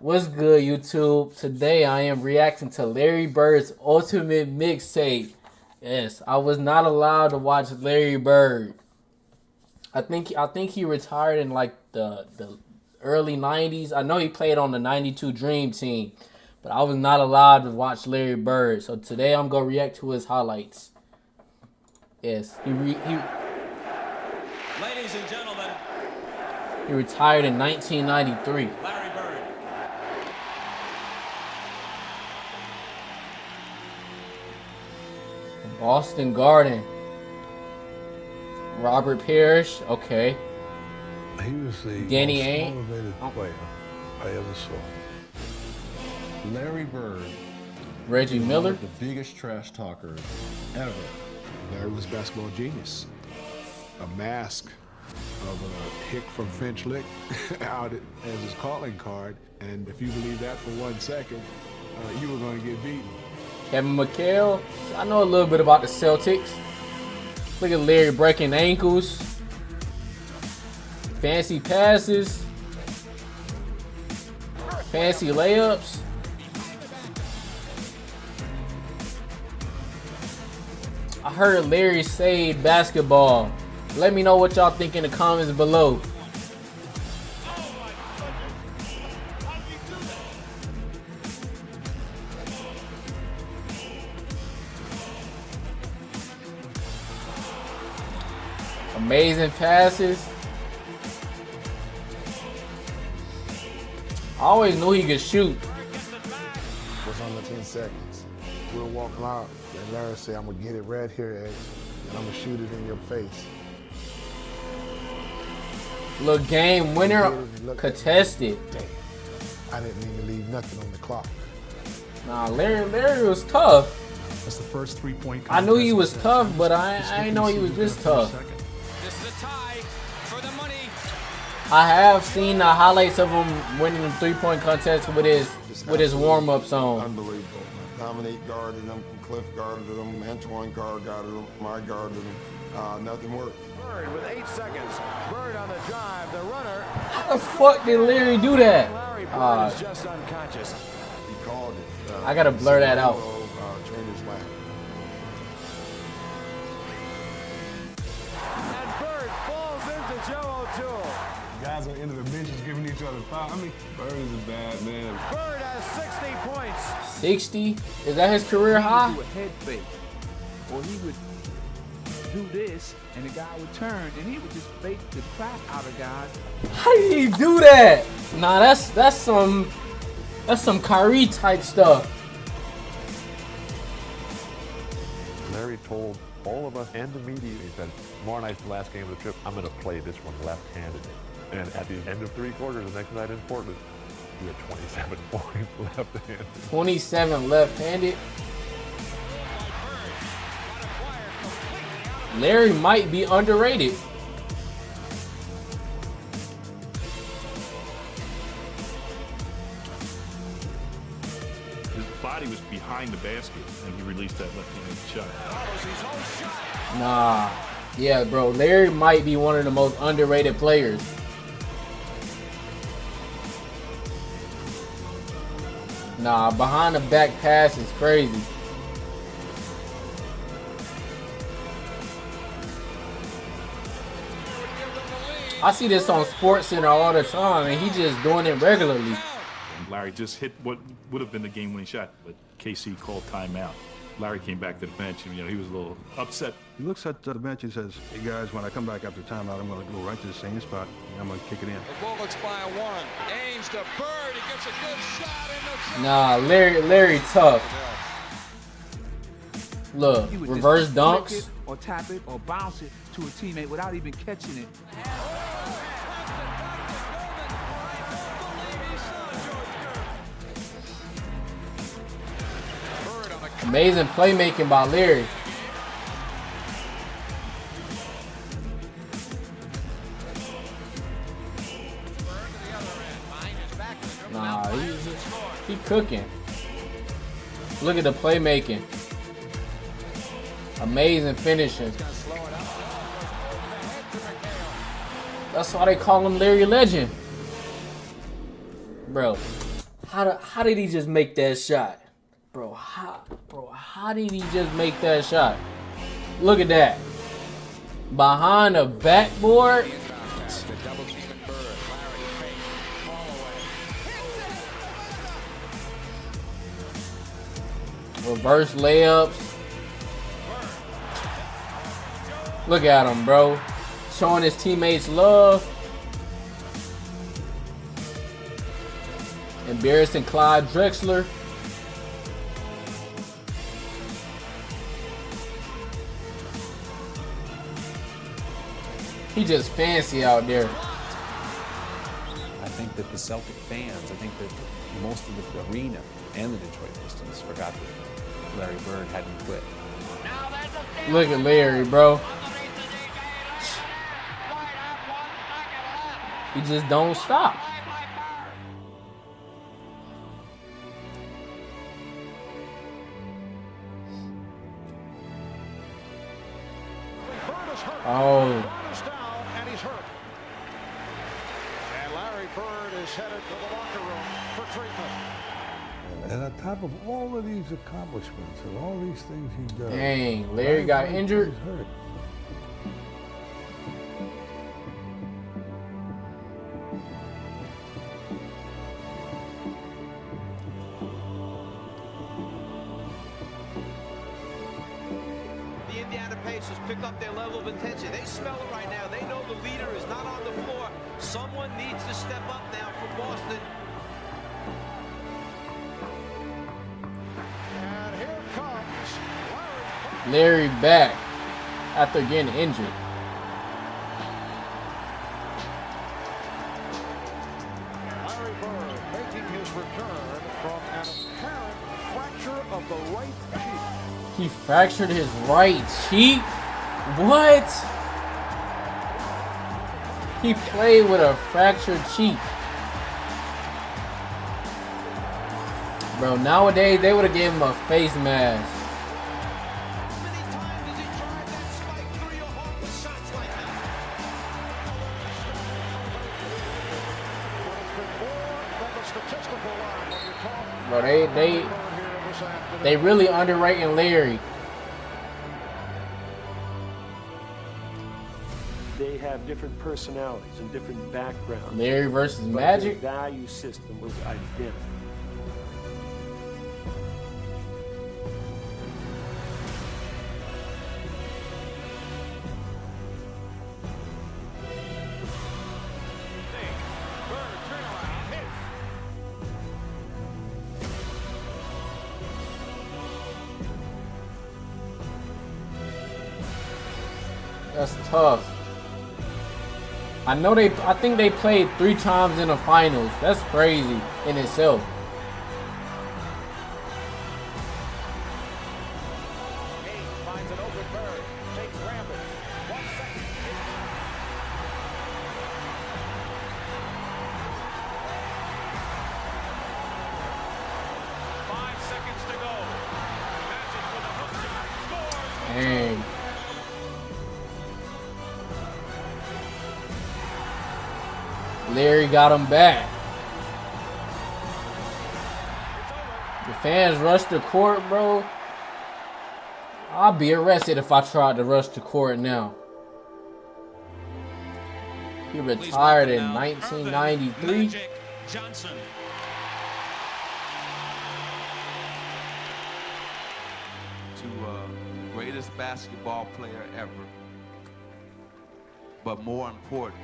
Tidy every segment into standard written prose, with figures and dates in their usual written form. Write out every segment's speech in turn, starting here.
What's good, YouTube? Today I am reacting to Larry Bird's ultimate mixtape. Yes, I was not allowed to watch Larry Bird. I think he retired in like the early 90s. I know he played on the 92 Dream Team, but I was not allowed to watch Larry Bird. So today I'm going to react to his highlights. Yes, Ladies and gentlemen, he retired in 1993. Larry Bird. Boston Garden. Robert Parrish, okay. He was the Danny most Ainge? motivated player I ever saw. Larry Bird, Reggie one Miller. of the biggest trash talkers ever. Larry was a basketball genius. A mask of a hick from Finch Lick out as his calling card. And if you believe that for 1 second, you were going to get beaten. Kevin McHale. I know a little bit about the Celtics. Look at Larry breaking ankles. Fancy passes. Fancy layups. I heard Larry say basketball. Let me know what y'all think in the comments below. Amazing passes. I always knew he could shoot. Was on the 10 seconds. We'll walk out and Larry say, I'm gonna get it right here, Ed, and I'm gonna shoot it in your face. Look, game winner contested. Damn, I didn't mean to leave nothing on the clock. Nah, Larry was tough. That's the first 3-point. I knew he was tough, but I didn't know he was this tough. This is a tie for the money. I have seen the highlights of him winning the 3-point contest with his warm-up song. Unbelievable. Dominique guarded him, Cliff guarded him, Antoine guarded him, I guarded him. Nothing worked. Bird with 8 seconds. Bird on the drive. The runner. How the fuck did Larry do that? Larry Bird is just unconscious. He called it. I gotta blur that out. Trainer's lap. And Bird falls into Joe O'Toole. Guys on the end of the benches giving each other foul. I mean, Bird is a bad man. Bird has 60 points. 60? Is that his career high? He would do a head fake, or he would do this, and the guy would turn, and he would just fake the crap out of guys. How did he do that? Nah, that's some Kyrie type stuff. Larry told all of us and the media, he said, tomorrow night's the last game of the trip, I'm going to play this one left-handed. And at the end of 3 quarters, the next night in Portland, he had 27 points left-handed. 27 left-handed. Larry might be underrated. His body was behind the basket, and he released that left-handed shot. Nah. Yeah, bro. Larry might be one of the most underrated players. Nah, behind the back pass is crazy. I see this on SportsCenter all the time, and he just doing it regularly. And Larry just hit what would have been the game-winning shot, but KC called timeout. Larry came back to the bench, and he was a little upset. He looks at the bench and says, hey guys, when I come back after timeout, I'm going to go right to the same spot and I'm going to kick it in. The Bullets by a 1. Aims to Bird. He gets a good shot in the. Nah, Larry tough. Look, He would reverse just flick dunks. it, or tap it, or bounce it to a teammate without even catching it. Amazing playmaking by Larry. Nah, he cooking. Look at the playmaking. Amazing finishing. That's why they call him Larry Legend. Bro, How did he just make that shot? Bro, how did he just make that shot? Look at that. Behind the backboard. Reverse layups. Look at him, bro. Showing his teammates love. Embarrassing Clyde Drexler. He just fancy out there. I think that the Celtic fans, I think that most of the arena and the Detroit Pistons forgot that Larry Bird hadn't quit. Look at Larry, bro. He just don't stop. Oh. And he's hurt. And Larry Bird is headed to the locker room for treatment. And on top of all of these accomplishments and all these things he does. Dang, Larry got injured. He's hurt. The Indiana Pacers pick up their level of intensity. They smell it right now. They know the leader is not on the floor. Someone needs to step up now for Boston. And here comes Larry back after getting injured. Larry Bird making his return from an apparent fracture of the right cheek. He fractured his right cheek? What? He played with a fractured cheek. Bro, nowadays they would have given him a face mask. Bro, they really underrating Larry. They have different personalities and different backgrounds. Larry versus but Magic? their value system was identical. That's tough. I think they played 3 times in the finals. That's crazy in itself. Finds an open Bird. Takes rampant. 1 second. 5 seconds to go. Magic with a hook shot. Scores. Dang. Larry got him back. The fans rushed the court, bro. I'll be arrested if I tried to rush the court now. He retired in 1993. Johnson. To greatest basketball player ever, but more important,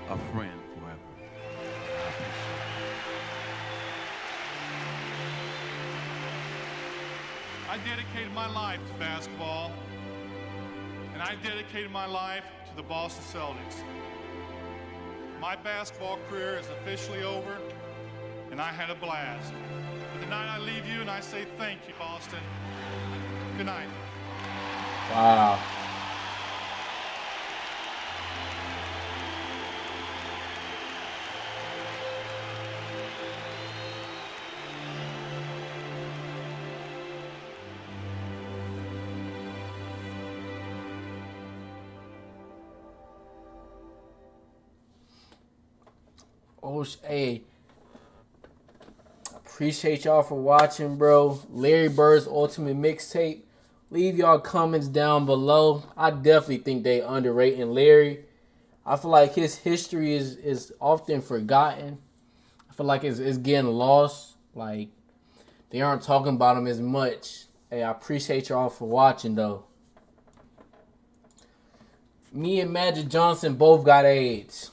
a friend forever. I dedicated my life to basketball, and I dedicated my life to the Boston Celtics. My basketball career is officially over, and I had a blast. But tonight I leave you and I say thank you, Boston. Good night. Wow. Oh, hey, Appreciate y'all for watching, bro. Larry Bird's Ultimate Mixtape. Leave y'all comments down below. I definitely think they underrating Larry. I feel like his history is often forgotten. I feel like it's getting lost. Like, they aren't talking about him as much. Hey, I appreciate y'all for watching, though. Me and Magic Johnson both got AIDS.